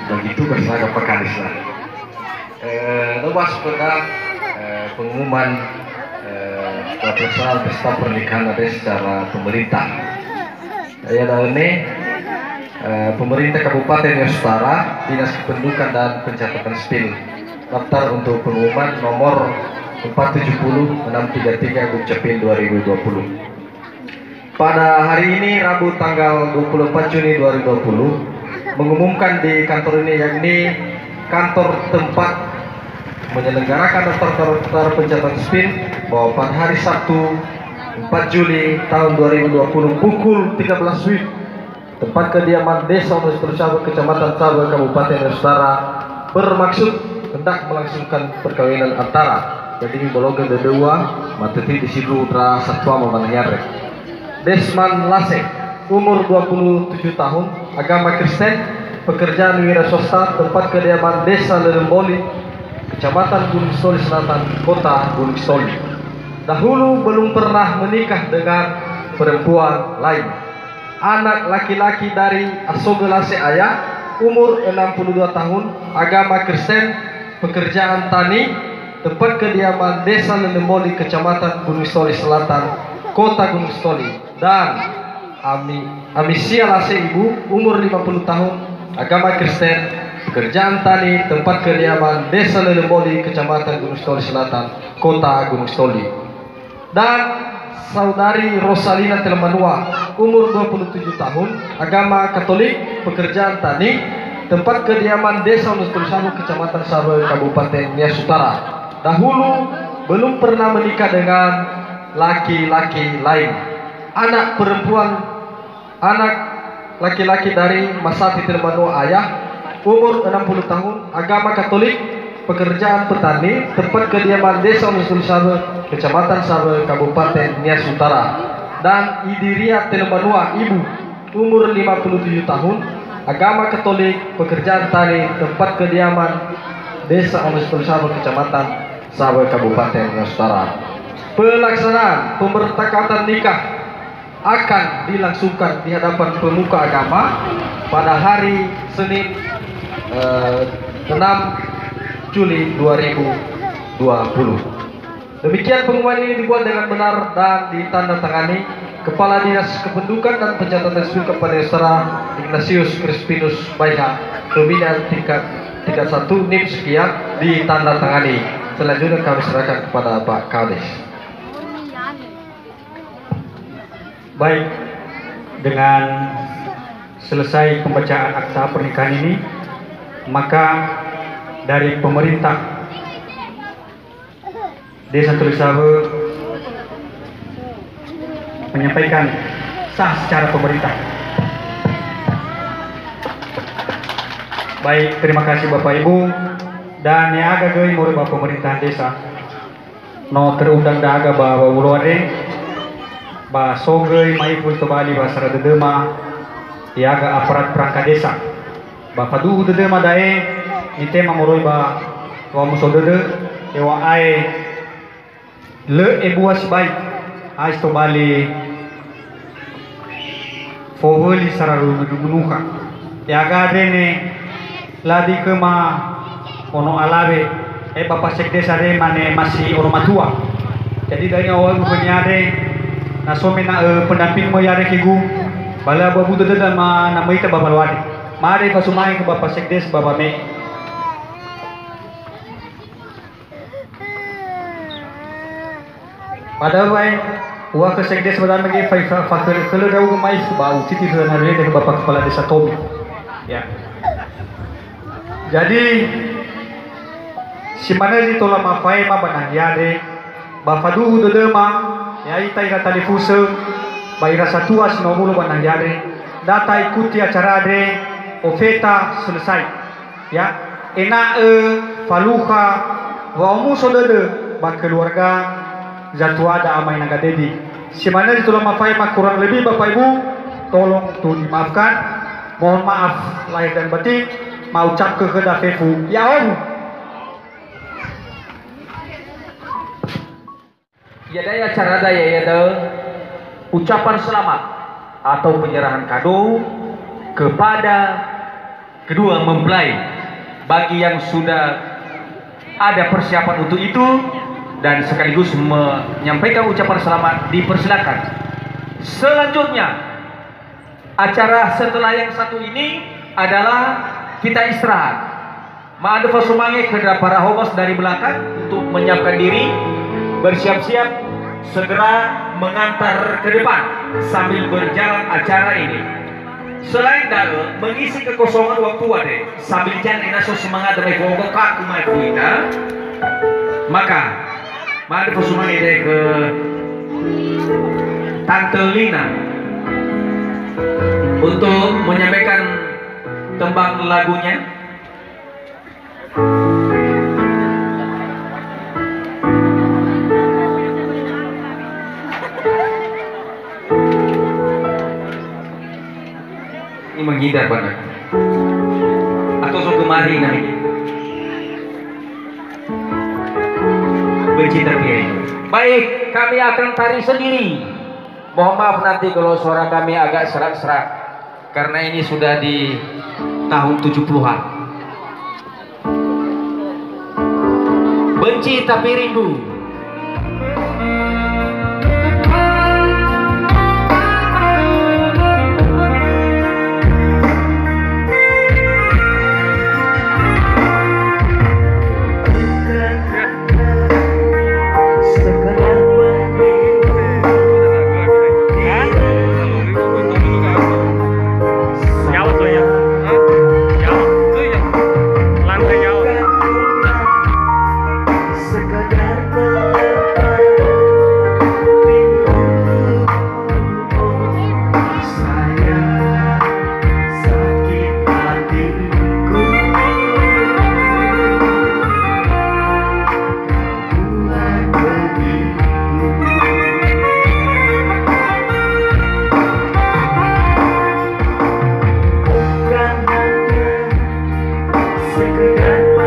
begitu berseragam pekanis lah. Lepas pada pengumuman pelaksanaan pesta pernikahan ada secara pemerintah. Ya ini pemerintah Kabupaten Nias Utara, Dinas Kependudukan dan Pencatatan Sipil daftar untuk pengumuman nomor 470-633 Dukcapil 2020. Pada hari ini Rabu tanggal 24 Juni 2020 mengumumkan di kantor ini, yakni kantor tempat menyelenggarakan daftar pencatatan sipil, bahwa pada hari Sabtu 4 Juli tahun 2020 pukul 13 WIB tempat kediaman Desa Universitas Sabah, Kecamatan Sabah, Kabupaten Nias Utara bermaksud hendak melangsungkan perkawinan antara jadi bologan dedua mateti di Sidu Putra Satwa Memananyare Desman Lase, umur 27 tahun, agama Kristen, pekerjaan wira swasta, tempat kediaman Desa Lelemboli, Kecamatan Gunung Soli Selatan, Kota Gunung Soli. Dahulu belum pernah menikah dengan perempuan lain. Anak laki-laki dari Asogelase Ayah, umur 62 tahun, agama Kristen, pekerjaan tani, tempat kediaman Desa Lelemboli, Kecamatan Gunung Soli Selatan, Kota Gunung Soli. Dan Amisia Lase Ibu, umur 50 tahun, agama Kristen, pekerjaan tani, tempat kediaman Desa Lelemboli, Kecamatan Gunung Soli Selatan, Kota Gunung Soli. Dan Saudari Rosalina Telmanua, umur 27 tahun, agama Katolik, pekerjaan tani, tempat kediaman Desa Universitas Sabah, Kecamatan Sabah, Kabupaten Nias Utara. Dahulu belum pernah menikah dengan laki-laki lain. Anak laki-laki dari Masati Telmanua Ayah, umur 60 tahun, agama Katolik, pekerjaan petani, tempat kediaman Desa Universitas Sabah, Kecamatan Sabah, Kabupaten Nias Utara. Dan Idiria Telmanua Ibu, umur 57 tahun, agama Katolik, pekerjaan tani, tempat kediaman Desa Universitas Sabah, Kecamatan Sabah, Kabupaten Nias Utara. Pelaksanaan pemberangkatan nikah akan dilangsungkan di hadapan pemuka agama pada hari Senin 6 Juli 2020. Demikian pengumuman ini dibuat dengan benar dan ditandatangani Kepala Dinas Kependudukan dan Pencatatan Sipil Kabupaten Nias Utara Ignatius Crispinus Baiha, pembinaan tingkat 31 NIP sekian, ditandatangani. Selanjutnya kami serahkan kepada Pak Kades. Baik, dengan selesai pembacaan akta pernikahan ini, maka dari pemerintah Desa Tulisabah menyampaikan sah secara pemerintah. Baik, terima kasih Bapak Ibu dan yang agak geuy murid Bapak pemerintahan desa. No terundang daga bahwa uluade ba sogeuy maipun tebali ba sara dedema iaga aparat perangkat desa ba paduhu dedema dae itema moroi ba wa musodede ewa ai le ebuas baik ais to bali foweli sara runuha iaga dene ladi kema ono alawe bapak sekdes are mane masih ono matua, jadi dari awal bukannya na somi na pendamping mo yare kigu bala babu dada ma na maita babalwadi mare pasumay ke bapak sekdes baba me pada way wa ke sekdes badan magi fakir kalau daw mai bau titi na rede ke bapak kepala desa Tomi ya. Jadi si mana di tola mafai ma banah yade bafadu dedema ya ita ira talifuse baira satua sinomulu banah yade data ikuti acara de ofeta selesai ya ena faluha wa umu sodede ba keluarga zatua ada amai naga dedi si mana di tola mafai ma kurang lebih Bapak Ibu tolong tuh dimaafkan, mohon maaf lahir dan batin, mau ucap kehendak fefu ya om. Ya daya acara daya ya ucapan selamat atau penyerahan kado kepada Kedua, mempelai bagi yang sudah ada persiapan untuk itu dan sekaligus menyampaikan ucapan selamat dipersilakan. Selanjutnya, acara setelah yang satu ini adalah kita istirahat. Ma'adu fasumange kepada para host dari belakang untuk menyiapkan diri, bersiap-siap segera mengantar ke depan sambil berjalan acara ini. Selain dari mengisi kekosongan waktu ade sambil jangan naso semangat demi pokok kaku mai kita, maka mari fasumange deh ke Tante Lina untuk menyampaikan tembang lagunya. Ini menghindar banget atau so kemari namanya benci terpilih. Baik, kami akan tari sendiri. Mohon maaf nanti kalau suara kami agak serak-serak karena ini sudah di tahun 70-an. Benci tapi rindu. Sekedar